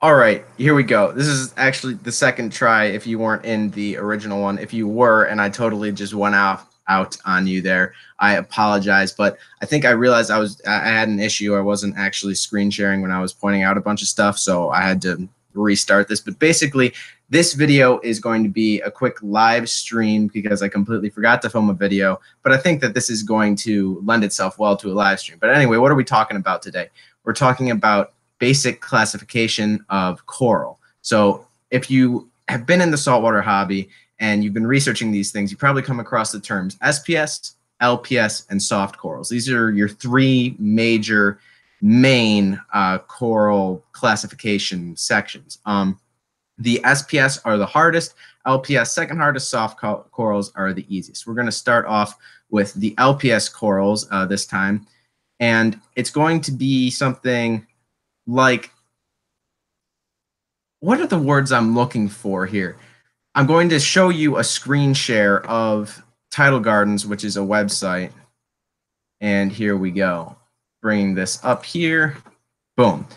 All right, here we go. This is actually the second try if you weren't in the original one. If you were, and I totally just went out on you there, I apologize. But I think I realized I had an issue. I wasn't actually screen sharing when I was pointing out a bunch of stuff, so I had to restart this. But basically, this video is going to be a quick live stream because I completely forgot to film a video. But I think that this is going to lend itself well to a live stream. But anyway, what are we talking about today? We're talking about basic classification of coral. So if you have been in the saltwater hobby and you've been researching these things, you probably come across the terms SPS, LPS, and soft corals. These are your three major main coral classification sections. The SPS are the hardest, LPS second hardest, soft corals are the easiest. We're going to start off with the LPS corals this time, and it's going to be something like, what are the words I'm looking for here? I'm going to show you a screen share of Tidal Gardens, which is a website. And here we go. Bringing this up here. Boom.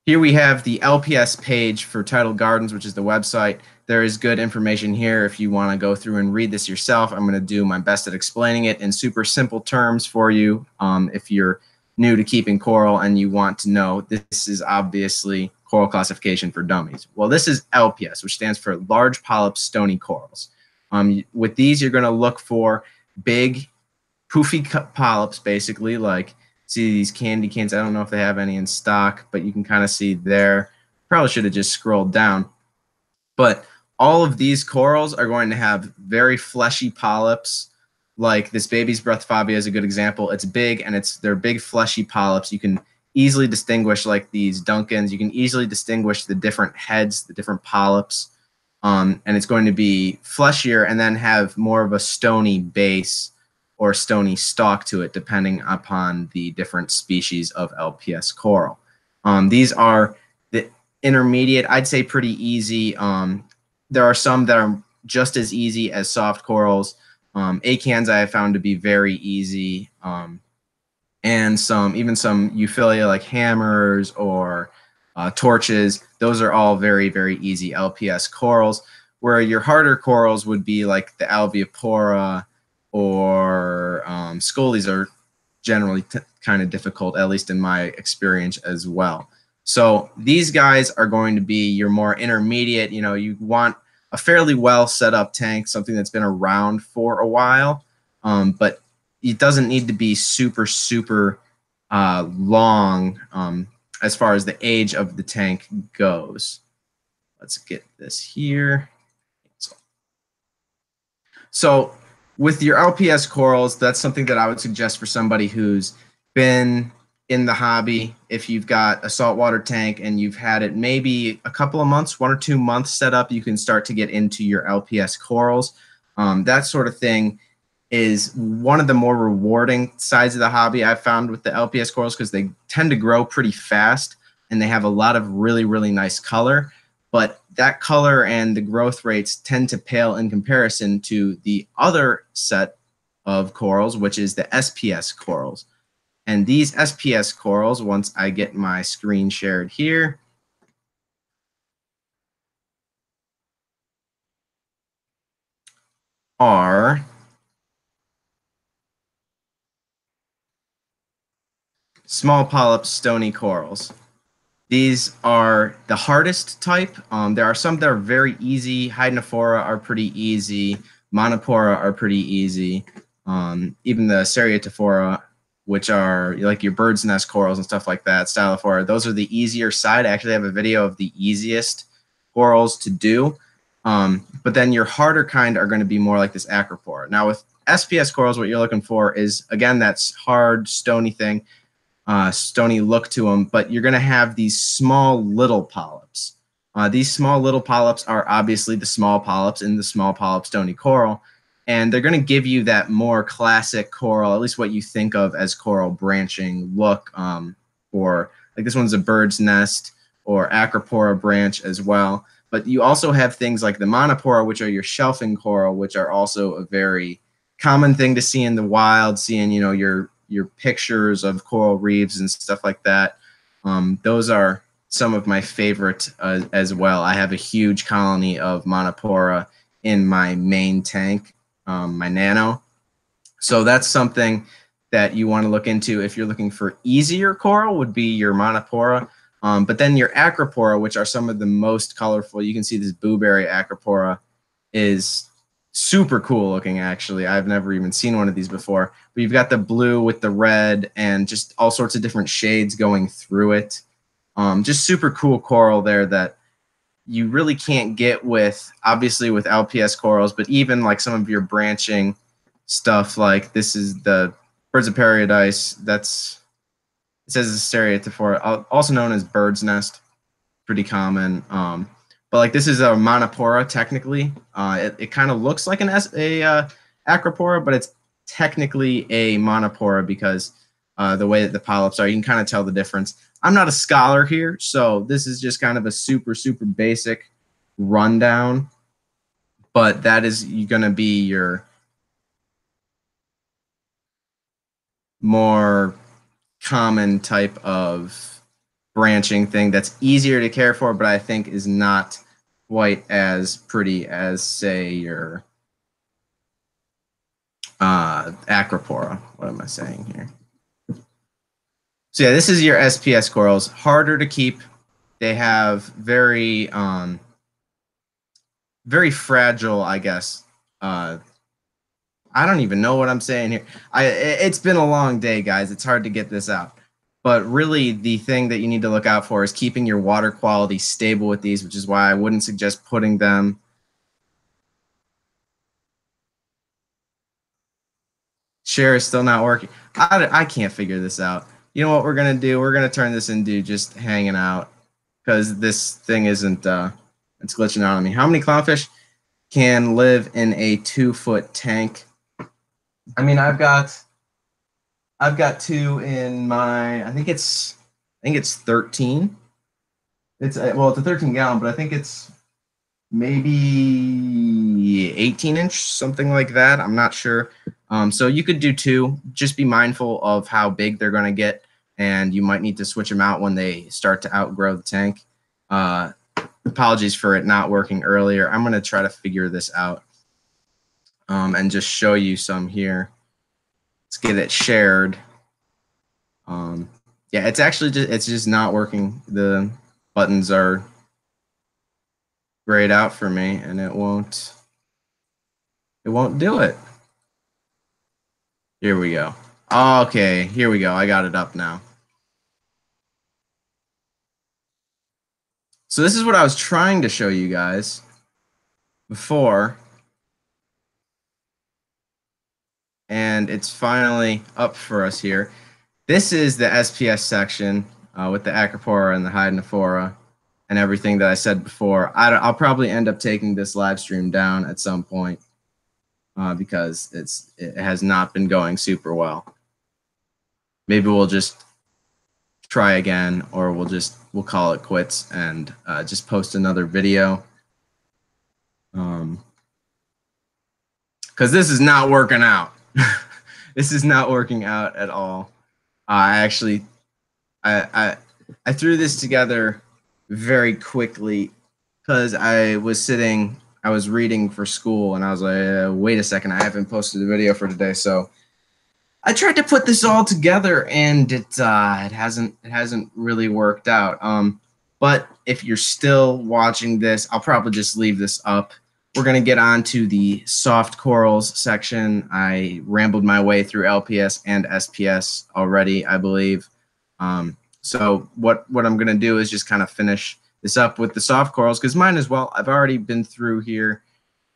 Here we have the LPS page for Tidal Gardens, which is the website. There is good information here if you want to go through and read this yourself. I'm going to do my best at explaining it in super simple terms for you. If you're new to keeping coral and you want to know, this is obviously coral classification for dummies. Well, this is LPS, which stands for large polyp stony corals. With these, you're going to look for big poofy polyps, basically, like see these candy canes. I don't know if they have any in stock, but you can kind of see there. Probably should have just scrolled down. But all of these corals are going to have very fleshy polyps. Like this baby's breath fabia is a good example. It's big and they're big fleshy polyps. You can easily distinguish, like these Duncans, you can easily distinguish the different heads, the different polyps. And it's going to be fleshier and then have more of a stony base or stony stalk to it, depending upon the different species of LPS coral. These are the intermediate, I'd say pretty easy. There are some that are just as easy as soft corals. Acans I have found to be very easy, and even some Euphilia like hammers or torches. Those are all very, very easy LPS corals, where your harder corals would be like the Alveopora or Scoles are generally kind of difficult, at least in my experience as well. So these guys are going to be your more intermediate. You know, you want a fairly well set up tank, something that's been around for a while, but it doesn't need to be super, super long as far as the age of the tank goes. Let's get this here. So with your LPS corals, that's something that I would suggest for somebody who's been in the hobby. If you've got a saltwater tank and you've had it maybe a couple of months, 1 or 2 months set up, you can start to get into your LPS corals. That sort of thing is one of the more rewarding sides of the hobby I've found with the LPS corals, because they tend to grow pretty fast and they have a lot of really, really nice color. But that color and the growth rates tend to pale in comparison to the other set of corals, which is the SPS corals. And these SPS corals, once I get my screen shared here, are small polyp stony corals. These are the hardest type. There are some that are very easy. Hydnophora are pretty easy. Monopora are pretty easy. Even the Seriatophora, which are like your bird's nest corals and stuff like that, Stylophora, those are the easier side. I actually have a video of the easiest corals to do. But then your harder kind are going to be more like this Acropora. Now with SPS corals, what you're looking for is, again, that's hard, stony thing. Stony look to them, but you're going to have these small little polyps. These small little polyps are obviously the small polyps in the small polyp stony coral, and they're going to give you that more classic coral, at least what you think of as coral branching look. Or like this one's a bird's nest or Acropora branch as well. But you also have things like the Monopora, which are your shelfing coral, which are also a very common thing to see in the wild, seeing, your pictures of coral reefs and stuff like that. Those are some of my favorite as well. I have a huge colony of Monopora in my main tank, my Nano. So that's something that you want to look into if you're looking for easier coral, would be your Monopora. But then your Acropora, which are some of the most colorful. You can see this blueberry Acropora is super cool looking, actually. I've never even seen one of these before. But you've got the blue with the red and just all sorts of different shades going through it. Just super cool coral there that you really can't get with, obviously, with LPS corals, but even like some of your branching stuff, like this is the Birds of Paradise. It says it's Stereophora, also known as bird's nest, pretty common. But like this is a Monopora technically. It kind of looks like an Acropora, but it's technically a Monopora because the way that the polyps are, you can kind of tell the difference. I'm not a scholar here, so this is just kind of a super basic rundown. But that is going to be your more common type of branching thing that's easier to care for, but I think is not quite as pretty as, say, your Acropora. What am I saying here? So yeah, this is your SPS corals. Harder to keep. They have very fragile, I guess. I don't even know what I'm saying here. It's been a long day, guys. It's hard to get this out. But really, the thing that you need to look out for is keeping your water quality stable with these, which is why I wouldn't suggest putting them. Share is still not working. I can't figure this out. You know what we're going to do? We're going to turn this into just hanging out because this thing isn't, it's glitching out on me. How many clownfish can live in a 2-foot tank? I mean, I've got 2 in my, I think it's 13. It's a 13 gallon, but I think it's maybe 18-inch, something like that. I'm not sure. So you could do 2. Just be mindful of how big they're going to get, and you might need to switch them out when they start to outgrow the tank. Apologies for it not working earlier. I'm going to try to figure this out and just show you some here. Let's get it shared. Yeah, it's actually just not working. The buttons are grayed out for me, and it won't do it. Here we go. Okay, here we go. I got it up now. So this is what I was trying to show you guys before, and it's finally up for us here. This is the SPS section with the Acropora and the Hydnophora and everything that I said before. I'll probably end up taking this live stream down at some point because it has not been going super well. Maybe we'll just try again, or we'll call it quits and just post another video. Because this is not working out. This is not working out at all. I threw this together very quickly because I was reading for school, and I was like, wait a second, I haven't posted a video for today. So I tried to put this all together, and it hasn't really worked out. But if you're still watching this, I'll probably just leave this up. We're going to get on to the soft corals section. I rambled my way through LPS and SPS already, I believe. So what I'm going to do is just kind of finish this up with the soft corals, because mine as well, I've already been through here,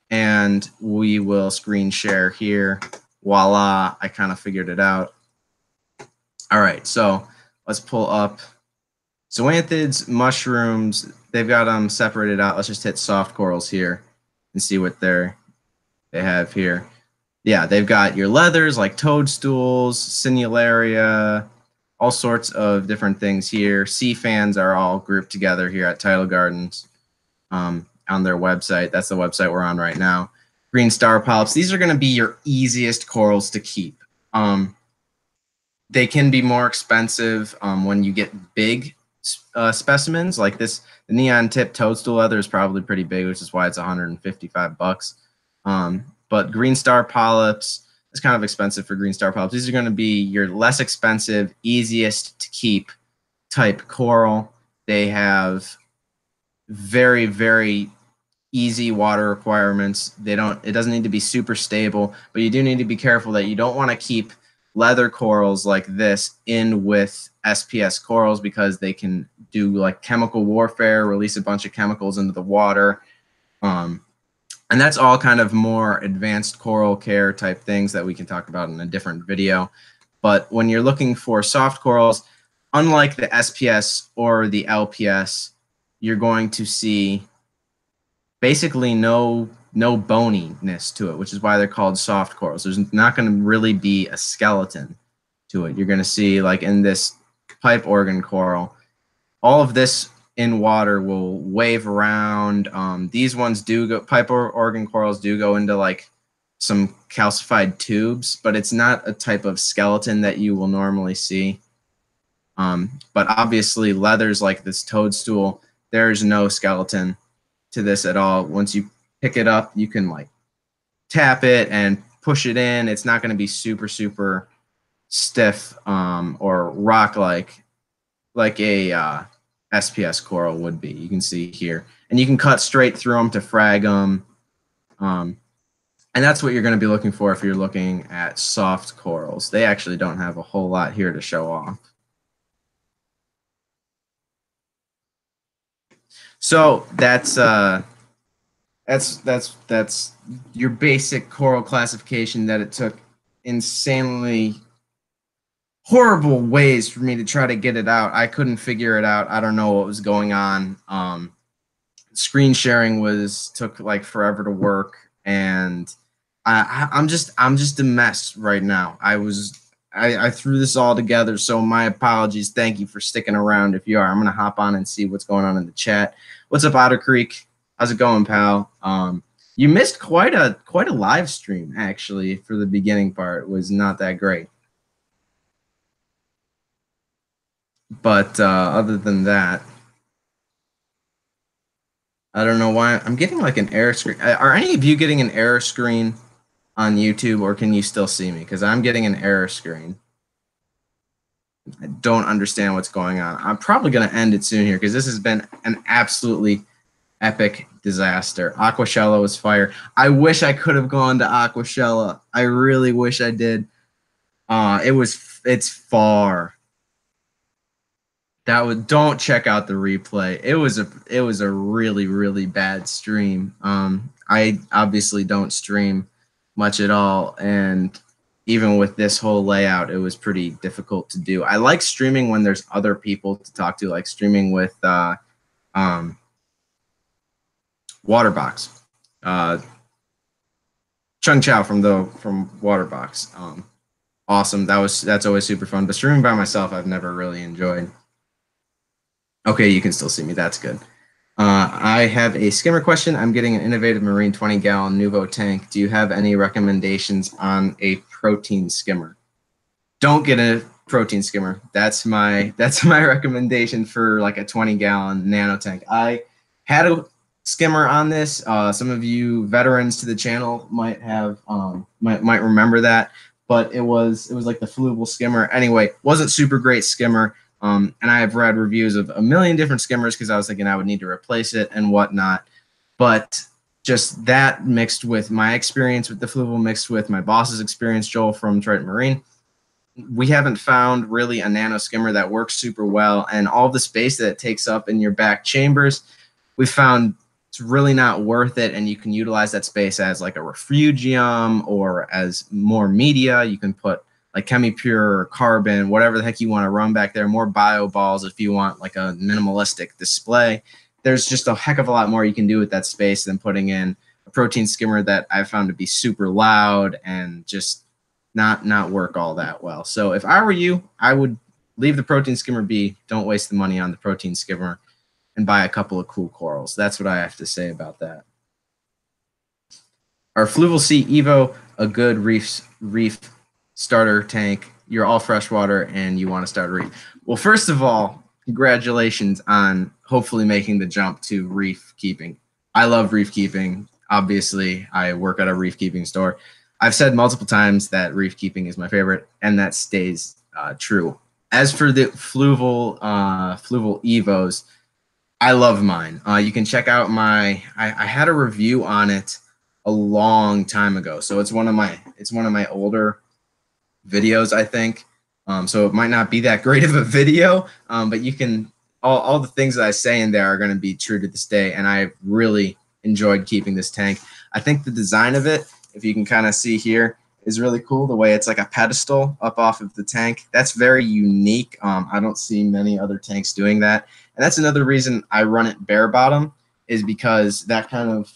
and we will screen share here. Voila, I kind of figured it out. All right, so let's pull up zoanthids, mushrooms. They've got them separated out. Let's just hit soft corals here and see what they have here. Yeah, they've got your leathers like toadstools, Sinularia, all sorts of different things here. Sea fans are all grouped together here at Tidal Gardens on their website. That's the website we're on right now. Green star polyps. These are going to be your easiest corals to keep. They can be more expensive when you get big. specimens like this. The neon tip toadstool leather is probably pretty big, which is why it's $155. But green star polyps, it's kind of expensive for green star polyps. These are going to be your less expensive, easiest to keep type coral. They have very, very easy water requirements. It doesn't need to be super stable, but you do need to be careful that you don't want to keep leather corals like this in with SPS corals, because they can do like chemical warfare, release a bunch of chemicals into the water. And that's all kind of more advanced coral care type things that we can talk about in a different video. But when you're looking for soft corals, unlike the SPS or the LPS, you're going to see basically no boniness to it, which is why they're called soft corals. There's not going to really be a skeleton to it. You're going to see, like in this pipe organ coral, all of this in water will wave around. These ones do go, pipe organ corals do go into like some calcified tubes, but it's not a type of skeleton that you will normally see. But obviously leathers like this toadstool, there's no skeleton to this at all. Once you pick it up, you can like tap it and push it in. It's not going to be super, super stiff or rock-like a SPS coral would be. You can see here. And you can cut straight through them to frag them. And that's what you're going to be looking for if you're looking at soft corals. They actually don't have a whole lot here to show off. So that's your basic coral classification that it took insanely horrible ways for me to try to get it out. I couldn't figure it out. I don't know what was going on. Screen sharing took like forever to work, and I'm just a mess right now. I threw this all together, so my apologies. Thank you for sticking around. If you are, I'm gonna hop on and see what's going on in the chat. What's up, Otter Creek? How's it going, pal? You missed quite a live stream actually for the beginning part. It was not that great. But other than that, I don't know why I'm getting like an error screen. Are any of you getting an error screen on YouTube, or can you still see me? Because I'm getting an error screen. I don't understand what's going on. I'm probably going to end it soon here, because this has been an absolutely epic disaster. Aquashella was fire. I wish I could have gone to Aquashella. I really wish I did. It's far. Don't check out the replay. It was a really, really bad stream. I obviously don't stream much at all, and even with this whole layout, it was pretty difficult to do. I like streaming when there's other people to talk to, like streaming with Waterbox, Chung Chao from Waterbox. Awesome. That's always super fun. But streaming by myself, I've never really enjoyed. Okay, you can still see me. That's good. I have a skimmer question. I'm getting an innovative marine 20-gallon Nuvo tank. Do you have any recommendations on a protein skimmer? Don't get a protein skimmer. That's my recommendation for like a 20-gallon Nano tank. I had a skimmer on this. Some of you veterans to the channel might have might remember that, but it was like the Fluval skimmer. Anyway, wasn't super great skimmer. And I have read reviews of a million different skimmers because I was thinking I would need to replace it and whatnot. But just that mixed with my experience with the Fluval, mixed with my boss's experience, Joel from Triton Marine, we haven't found really a Nano skimmer that works super well. And all the space that it takes up in your back chambers, we found it's really not worth it. And you can utilize that space as like a refugium or as more media. You can put like ChemiPure or carbon, whatever the heck you want to run back there, more bio balls if you want like a minimalistic display. There's just a heck of a lot more you can do with that space than putting in a protein skimmer that I found to be super loud and just not work all that well. So if I were you, I would leave the protein skimmer be. Don't waste the money on the protein skimmer and buy a couple of cool corals. That's what I have to say about that. Are Fluval C Evo a good reef starter tank? You're all freshwater and you want to start a reef. Well, first of all, congratulations on hopefully making the jump to reef keeping. I love reef keeping. Obviously, I work at a reef keeping store. I've said multiple times that reef keeping is my favorite, and that stays true. As for the fluval evos, I love mine. You can check out I had a review on it a long time ago, so it's one of my older videos, I think. So it might not be that great of a video, but you can all the things that I say in there are going to be true to this day, and I really enjoyed keeping this tank. I think the design of it, if you can kind of see here, is really cool. The way it's like a pedestal up off of the tank. That's very unique. I don't see many other tanks doing that. And that's another reason I run it bare bottom, is because that kind of,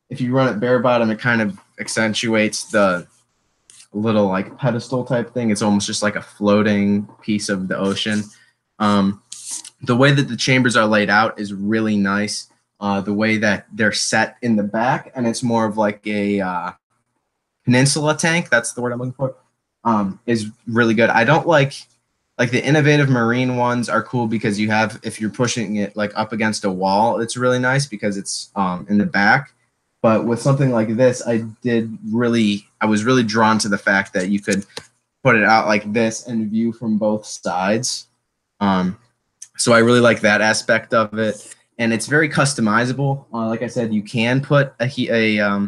if you run it bare bottom, it kind of accentuates the little like pedestal type thing. It's almost just like a floating piece of the ocean. The way that the chambers are laid out is really nice. The way that they're set in the back, and it's more of like a peninsula tank, that's the word I'm looking for, is really good. I don't like the innovative marine ones are cool because you have, if you're pushing it like up against a wall, it's really nice because it's in the back. But with something like this, I was really drawn to the fact that you could put it out like this and view from both sides. So I really like that aspect of it, and it's very customizable. Like I said, you can put a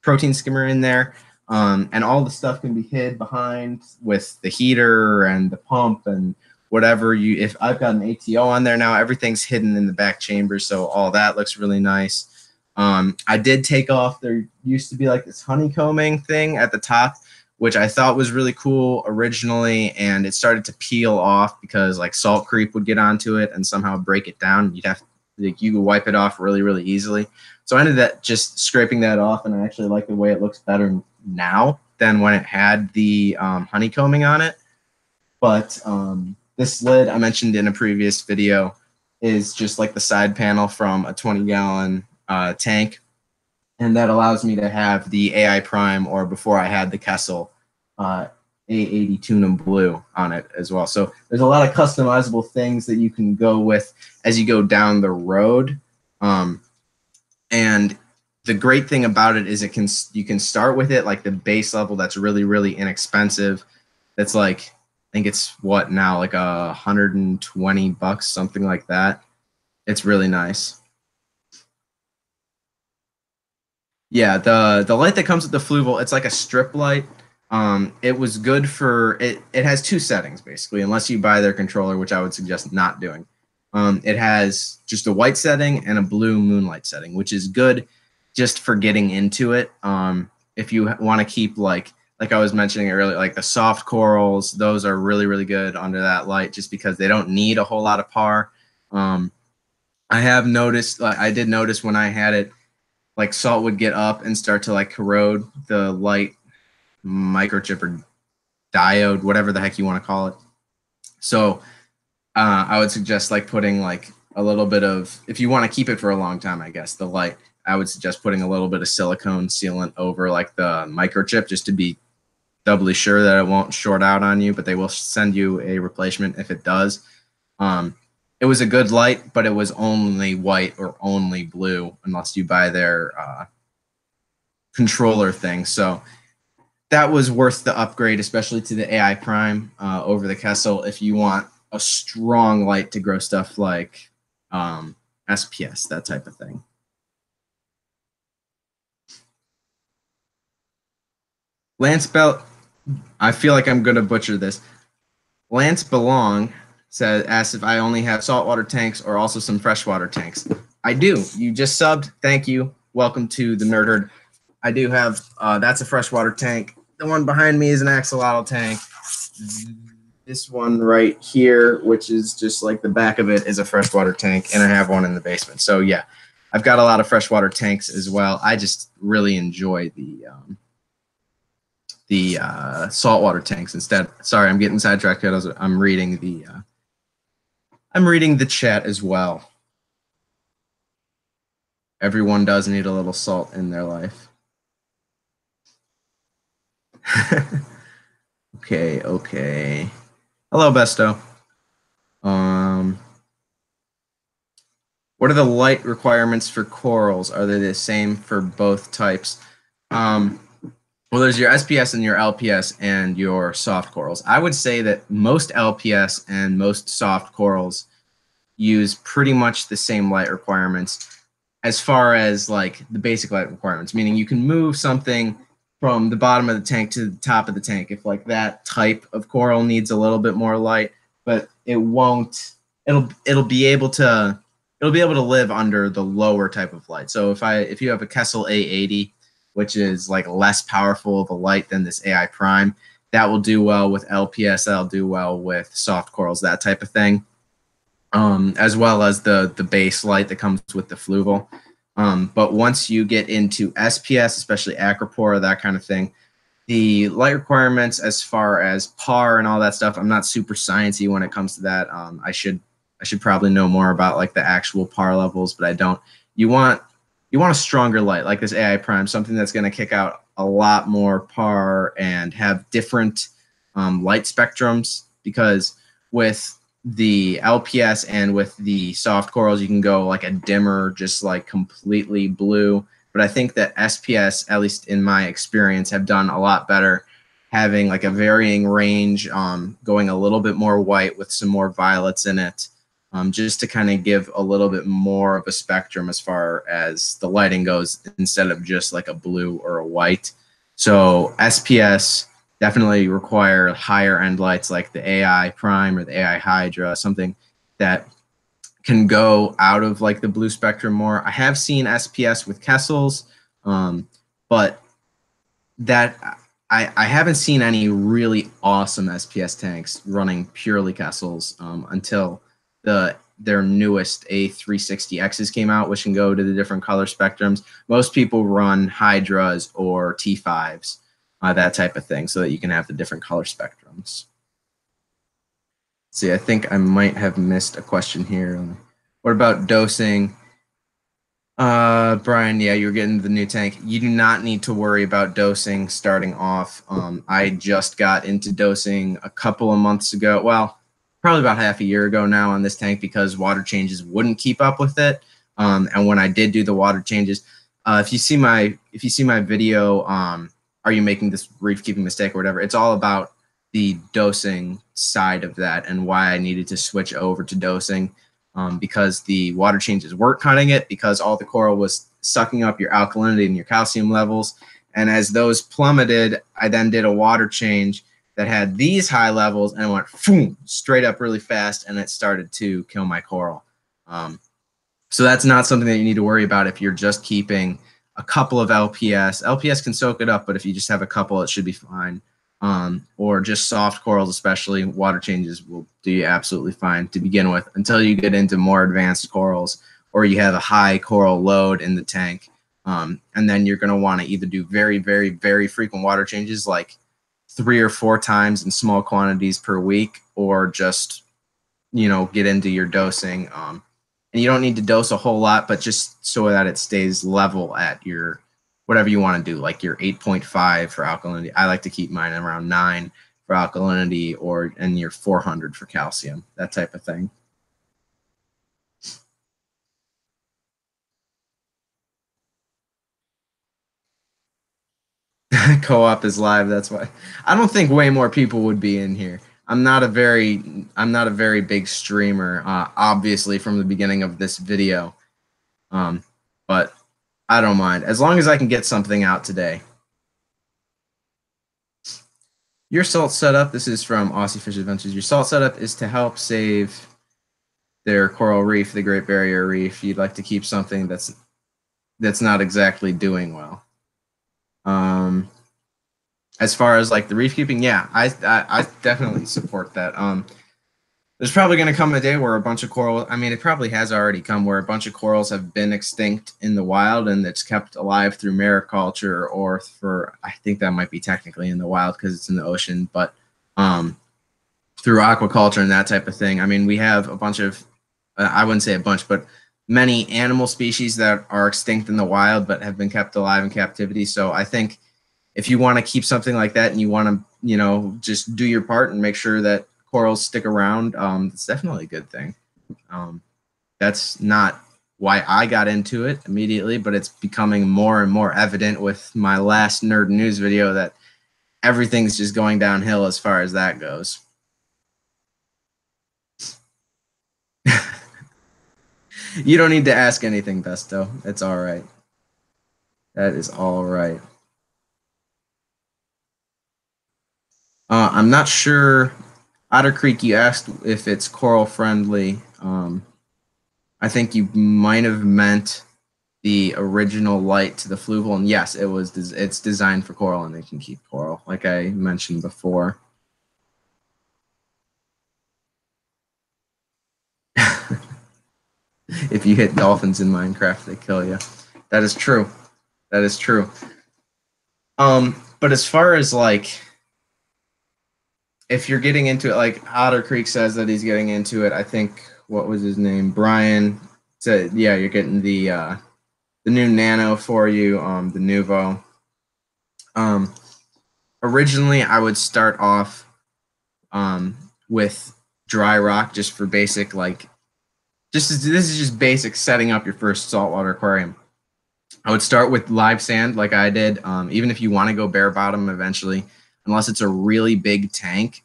protein skimmer in there, and all the stuff can be hid behind with the heater and the pump and whatever. If I've got an ATO on there now, everything's hidden in the back chamber, so all that looks really nice. I did take off, there used to be like this honeycombing thing at the top, which I thought was really cool originally, and it started to peel off because like salt creep would get onto it and somehow break it down. You could wipe it off really, really easily. So I ended up just scraping that off, and I actually like the way it looks better now than when it had the honeycombing on it. But this lid I mentioned in a previous video is just like the side panel from a 20-gallon tank, and that allows me to have the AI Prime, or before I had the Kessel A80 Tuna Blue on it as well. So there's a lot of customizable things that you can go with as you go down the road. And the great thing about it is you can start with it like the base level that's really, really inexpensive. That's like, I think it's what now, like $120, something like that. It's really nice. Yeah, the light that comes with the Fluval, it's like a strip light. It was good for it. It has two settings basically, unless you buy their controller, which I would suggest not doing. It has just a white setting and a blue moonlight setting, which is good just for getting into it. If you want to keep like I was mentioning earlier, like the soft corals, those are really, really good under that light just because they don't need a whole lot of par. I have noticed, I did notice when I had it, like salt would get up and start to like corrode the light microchip or diode, whatever the heck you want to call it. So I would suggest like putting like a little bit of, if you want to keep it for a long time, I guess, the light, I would suggest putting a little bit of silicone sealant over like the microchip just to be doubly sure that it won't short out on you, but they will send you a replacement if it does. It was a good light, but it was only white or only blue unless you buy their controller thing. So that was worth the upgrade, especially to the AI Prime over the Kessel if you want a strong light to grow stuff like SPS, that type of thing. Lance Bell, I feel like I'm going to butcher this. Lance Belong asks if I only have saltwater tanks or also some freshwater tanks. I do. You just subbed. Thank you. Welcome to the Nerd Herd. I do have, that's a freshwater tank. The one behind me is an axolotl tank. This one right here, which is just like the back of it, is a freshwater tank, and I have one in the basement. So yeah, I've got a lot of freshwater tanks as well. I just really enjoy the saltwater tanks instead. Sorry, I'm getting sidetracked. I'm reading the chat as well. Everyone does need a little salt in their life. Okay. Hello, Besto. What are the light requirements for corals? Are they the same for both types? Well, there's your SPS and your LPS and your soft corals. I would say that most LPS and most soft corals use pretty much the same light requirements as far as like the basic light requirements, meaning you can move something from the bottom of the tank to the top of the tank if like that type of coral needs a little bit more light, but it won't, it'll be able to live under the lower type of light. So if you have a Kessel A80, which is like less powerful of a light than this AI Prime, that will do well with LPS, that'll do well with soft corals, that type of thing. As well as the base light that comes with the fluval. But once you get into SPS, especially acropora, that kind of thing, the light requirements as far as PAR and all that stuff, I'm not super sciencey when it comes to that. I should probably know more about like the actual PAR levels, but I don't. You want a stronger light like this AI Prime, something that's going to kick out a lot more PAR and have different light spectrums, because with the LPS and with the soft corals, you can go like a dimmer, just like completely blue. But I think that SPS, at least in my experience, have done a lot better, having like a varying range, going a little bit more white with some more violets in it, just to kind of give a little bit more of a spectrum as far as the lighting goes, instead of just like a blue or a white. So SPS definitely require higher end lights like the AI Prime or the AI Hydra, something that can go out of like the blue spectrum more. I have seen SPS with Kessels, but that I haven't seen any really awesome SPS tanks running purely Kessels until their newest A360Xs came out, which can go to the different color spectrums. Most people run Hydras or T5s, that type of thing, so that you can have the different color spectrums. See, I think I might have missed a question here. What about dosing? Brian, yeah, you're getting the new tank. You do not need to worry about dosing starting off. I just got into dosing a couple of months ago. Well, probably about half a year ago now on this tank, because water changes wouldn't keep up with it. And when I did do the water changes, if you see my video, are you making this reef keeping mistake or whatever? It's all about the dosing side of that and why I needed to switch over to dosing, because the water changes weren't cutting it, because all the coral was sucking up your alkalinity and your calcium levels. And as those plummeted, I then did a water change that had these high levels, and it went boom, straight up really fast, and it started to kill my coral. So that's not something that you need to worry about if you're just keeping a couple of LPS. LPS can soak it up, but if you just have a couple, it should be fine. Or just soft corals, especially, water changes will do you absolutely fine to begin with, until you get into more advanced corals or you have a high coral load in the tank. And then you're going to want to either do very, very, very frequent water changes, like 3 or 4 times in small quantities per week, or just, get into your dosing. And you don't need to dose a whole lot, but just so that it stays level at your whatever you want to do, like your 8.5 for alkalinity. I like to keep mine around 9 for alkalinity, and your 400 for calcium, that type of thing. Co-op is live, that's why. I don't think way more people would be in here. I'm not a very big streamer, obviously, from the beginning of this video. But I don't mind, as long as I can get something out today. Your salt setup, this is from Aussie Fish Adventures. Your salt setup is to help save their coral reef, the Great Barrier Reef. You'd like to keep something that's not exactly doing well. As far as like the reef keeping, yeah, I definitely support that. There's probably going to come a day where a bunch of coral, I mean, it probably has already come, where a bunch of corals have been extinct in the wild, and it's kept alive through mariculture, or I think that might be technically in the wild because it's in the ocean, but through aquaculture and that type of thing. I mean, we have a bunch of, I wouldn't say a bunch, but many animal species that are extinct in the wild but have been kept alive in captivity. So I think if you want to keep something like that and you want to, just do your part and make sure that corals stick around, it's definitely a good thing. That's not why I got into it immediately, but it's becoming more and more evident with my last nerd news video that everything's just going downhill as far as that goes. You don't need to ask anything, Besto. It's all right. That is all right. I'm not sure. Otter Creek, you asked if it's coral friendly. I think you might have meant the original light to the fluval, and yes, it was. It's designed for coral, and it can keep coral, like I mentioned before. If you hit dolphins in Minecraft, they kill you. That is true. That is true. But as far as like, if you're getting into it, like Otter Creek says that he's getting into it. I think what was his name? Brian said, yeah, you're getting the new Nano for you, the Nuvo. Originally, I would start off with dry rock just for basic, like, this is just basic setting up your first saltwater aquarium. I would start with live sand like I did, even if you want to go bare bottom eventually, unless it's a really big tank,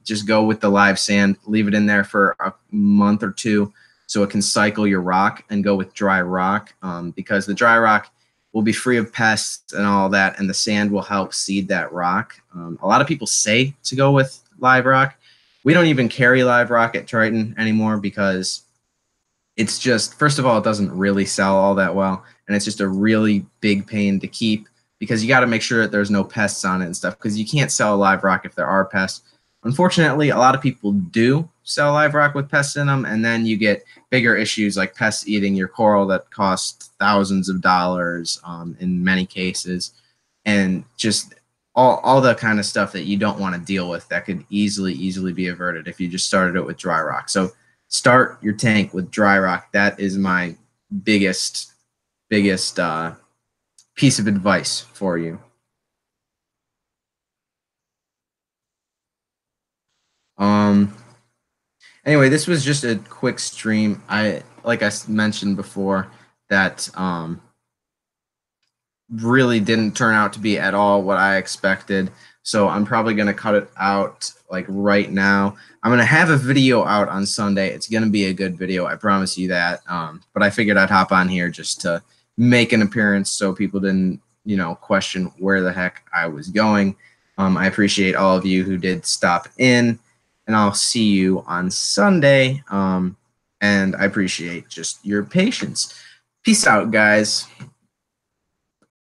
just go with the live sand, leave it in there for a month or two so it can cycle your rock, and go with dry rock, because the dry rock will be free of pests and all that, and the sand will help seed that rock. A lot of people say to go with live rock. We don't even carry live rock at Triton anymore because it's just, first of all, it doesn't really sell all that well, and it's just a really big pain to keep because you got to make sure that there's no pests on it and stuff, because you can't sell a live rock if there are pests. Unfortunately, a lot of people do sell live rock with pests in them, and then you get bigger issues like pests eating your coral that cost thousands of dollars in many cases, and just all the kind of stuff that you don't want to deal with that could easily be averted if you just started it with dry rock. So start your tank with dry rock. That is my biggest piece of advice for you. Anyway, this was just a quick stream. Like I mentioned before, that really didn't turn out to be at all what I expected. So I'm probably going to cut it out like right now. I'm going to have a video out on Sunday. It's going to be a good video. I promise you that. But I figured I'd hop on here just to make an appearance so people didn't, question where the heck I was going. I appreciate all of you who did stop in, and I'll see you on Sunday. And I appreciate just your patience. Peace out, guys.